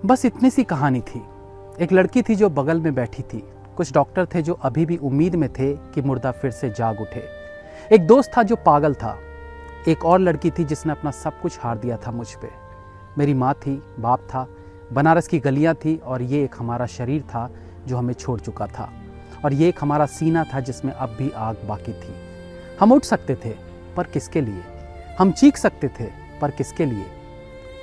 बस इतनी सी कहानी थी। एक लड़की थी जो बगल में बैठी थी। कुछ डॉक्टर थे जो अभी भी उम्मीद में थे कि मुर्दा फिर से जाग उठे। एक दोस्त था जो पागल था। एक और लड़की थी जिसने अपना सब कुछ हार दिया था मुझ पे। मेरी माँ थी, बाप था, बनारस की गलियाँ थी, और ये एक हमारा शरीर था जो हमें छोड़ चुका था, और ये एक हमारा सीना था जिसमें अब भी आग बाकी थी। हम उठ सकते थे, पर किसके लिए? हम चीख सकते थे, पर किसके लिए?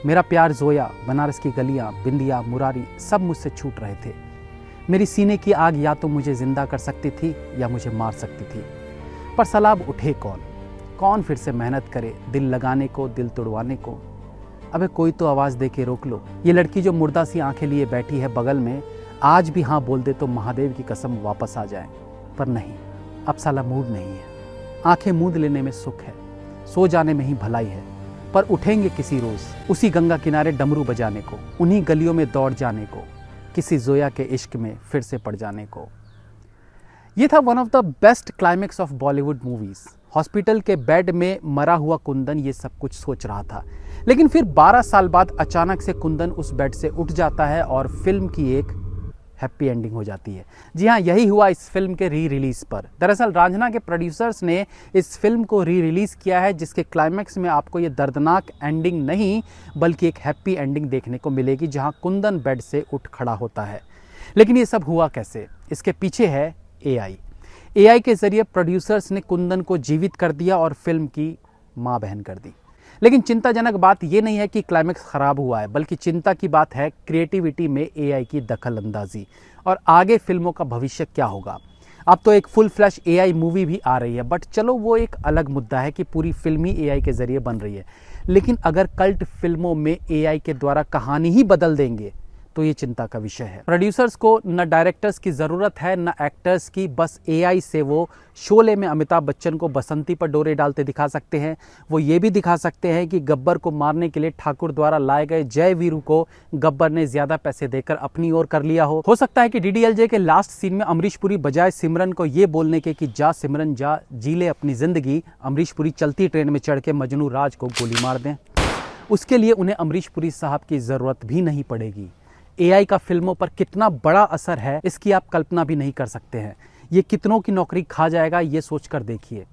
मेरा प्यार, जोया, बनारस की गलियां, बिंदिया, मुरारी, सब मुझसे छूट रहे थे। मेरी सीने की आग या तो मुझे जिंदा कर सकती थी या मुझे मार सकती थी। पर सलाब उठे कौन? कौन फिर से मेहनत करे दिल लगाने को, दिल तोड़वाने को? अबे कोई तो आवाज़ दे के रोक लो। ये लड़की जो मुर्दा सी आंखें लिए बैठी है बगल में, आज भी हाँ बोल दे तो महादेव की कसम वापस आ जाए। पर नहीं, अब साला मूड नहीं है। आंखें मूंद लेने में सुख है, सो जाने में ही भलाई है। पर उठेंगे किसी रोज उसी गंगा किनारे डमरू बजाने को, उन्हीं गलियों में दौड़ जाने को, किसी जोया के इश्क में फिर से पड़ जाने को। ये था one of the best climax of Bollywood movies. Hospital के बेड में मरा हुआ कुंदन ये सब कुछ सोच रहा था, लेकिन फिर 12 साल बाद अचानक से कुंदन उस बेड से उठ जाता है और फिल्म की एक हैप्पी एंडिंग हो जाती है। जी हाँ, यही हुआ इस फिल्म के री रिलीज पर। दरअसल रांझना के प्रोड्यूसर्स ने इस फिल्म को री रिलीज किया है, जिसके क्लाइमैक्स में आपको ये दर्दनाक एंडिंग नहीं बल्कि एक हैप्पी एंडिंग देखने को मिलेगी, जहां कुंदन बेड से उठ खड़ा होता है। लेकिन ये सब हुआ कैसे? इसके पीछे है एआई के जरिए प्रोड्यूसर्स ने कुंदन को जीवित कर दिया और फिल्म की माँ बहन कर दी। लेकिन चिंताजनक बात यह नहीं है कि क्लाइमेक्स खराब हुआ है, बल्कि चिंता की बात है क्रिएटिविटी में एआई की दखल अंदाजी और आगे फिल्मों का भविष्य क्या होगा। अब तो एक फुल फ्लैश एआई मूवी भी आ रही है, बट चलो वो एक अलग मुद्दा है कि पूरी फिल्म ही एआई के जरिए बन रही है। लेकिन अगर कल्ट फिल्मों में एआई के द्वारा कहानी ही बदल देंगे तो ये चिंता का विषय है। प्रोड्यूसर्स को न डायरेक्टर्स की जरूरत है न एक्टर्स की, बस एआई से वो शोले में अमिताभ बच्चन को बसंती पर डोरे डालते दिखा सकते हैं। वो ये भी दिखा सकते हैं कि गब्बर को मारने के लिए ठाकुर द्वारा लाए गए जय वीरू को गब्बर ने ज्यादा पैसे देकर अपनी ओर कर लिया हो सकता है कि डीडीएलजे के लास्ट सीन में अमरीश पुरी बजाय सिमरन को ये बोलने के कि जा सिमरन जा, जी ले अपनी जिंदगी, अमरीश पुरी चलती ट्रेन में चढ़ के मजनू राज को गोली मार दें। उसके लिए उन्हें अमरीश पुरी साहब की जरूरत भी नहीं पड़ेगी। एआई का फिल्मों पर कितना बड़ा असर है इसकी आप कल्पना भी नहीं कर सकते हैं। ये कितनों की नौकरी खा जाएगा ये सोचकर देखिए।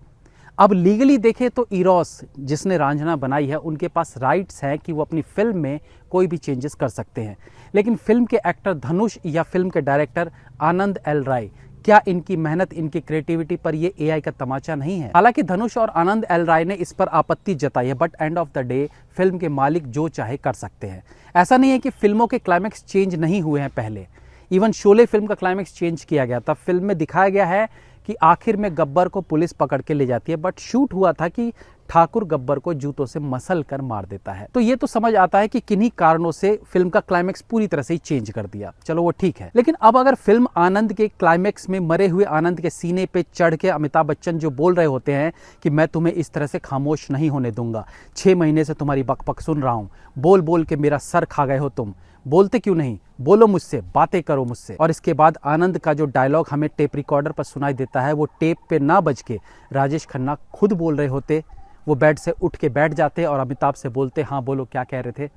अब लीगली देखें तो इरोस जिसने रांझना बनाई है उनके पास राइट्स हैं कि वो अपनी फिल्म में कोई भी चेंजेस कर सकते हैं। लेकिन फिल्म के एक्टर धनुष या फिल्म के डायरेक्टर आनंद एल राय, क्या इनकी मेहनत, इनकी क्रिएटिविटी पर ये एआई का तमाचा नहीं है? हालांकि धनुष और आनंद एल राय ने इस पर आपत्ति जताई है, but end of the day film के मालिक जो चाहे कर सकते हैं। ऐसा नहीं है कि फिल्मों के क्लाइमेक्स चेंज नहीं हुए हैं पहले। इवन शोले फिल्म का क्लाइमेक्स चेंज किया गया था। फिल्म में दिखाया गया है कि आखिर में गब्बर को पुलिस पकड़ के ले जाती है, बट शूट हुआ था कि ठाकुर गब्बर को जूतों से मसल कर मार देता है। तो ये तो समझ आता है कि किन्हीं कारणों से फिल्म का क्लाइमेक्स पूरी तरह से ही चेंज कर दिया। चलो वो ठीक है। लेकिन अब अगर फिल्म आनंद के क्लाइमेक्स में मरे हुए आनंद के सीने पे चढ़ के अमिताभ बच्चन जो बोल रहे होते हैं कि मैं तुम्हें इस तरह से खामोश नहीं होने दूंगा, 6 महीने से तुम्हारी बकबक सुन रहा हूं, बोल बोल के मेरा सर खा गए हो तुम, बोलते क्यों नहीं, बोलो मुझसे, बातें करो मुझसे। और इसके बाद आनंद का जो डायलॉग हमें टेप रिकॉर्डर पर सुनाई देता है वो टेप पे ना बज के राजेश खन्ना खुद बोल रहे होते, वो बेड से उठ के बैठ जाते और अमिताभ से बोलते हाँ बोलो क्या कह रहे थे।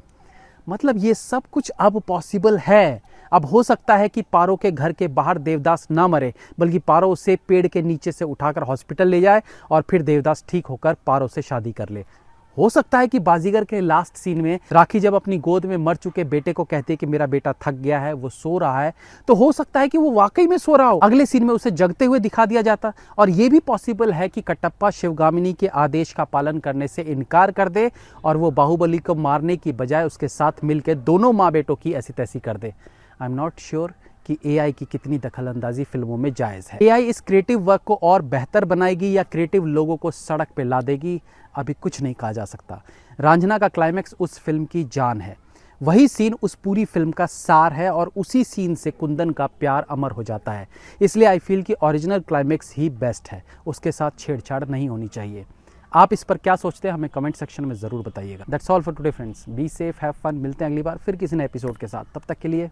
मतलब ये सब कुछ अब पॉसिबल है। अब हो सकता है कि पारो के घर के बाहर देवदास ना मरे, बल्कि पारो उसे पेड़ के नीचे से उठाकर हॉस्पिटल ले जाए और फिर देवदास ठीक होकर पारो से शादी कर ले। हो सकता है कि बाजीगर के लास्ट सीन में राखी जब अपनी गोद में मर चुके बेटे को कहती है कि मेरा बेटा थक गया है, वो सो रहा है, तो हो सकता है कि वो वाकई में सो रहा हो। अगले सीन में उसे जगते हुए दिखा दिया जाता। और ये भी पॉसिबल है कि कटप्पा शिवगामिनी के आदेश का पालन करने से इनकार कर दे और वो बाहुबली को मारने की बजाय उसके साथ मिलकर दोनों माँ बेटों की ऐसी तैसी कर दे। आई एम नॉट श्योर कि एआई की कितनी दखलंदाजी फिल्मों में जायज़ है। एआई इस क्रिएटिव वर्क को और बेहतर बनाएगी या क्रिएटिव लोगों को सड़क पे ला देगी, अभी कुछ नहीं कहा जा सकता। रांझना का क्लाइमेक्स उस फिल्म की जान है, वही सीन उस पूरी फिल्म का सार है और उसी सीन से कुंदन का प्यार अमर हो जाता है। इसलिए आई फील कि ओरिजिनल क्लाइमेक्स ही बेस्ट है, उसके साथ छेड़छाड़ नहीं होनी चाहिए। आप इस पर क्या सोचते हैं हमें कमेंट सेक्शन में ज़रूर बताइएगा। That's all for today friends, be safe, have fun. मिलते हैं अगली बार फिर किसी नए एपिसोड के साथ, तब तक के लिए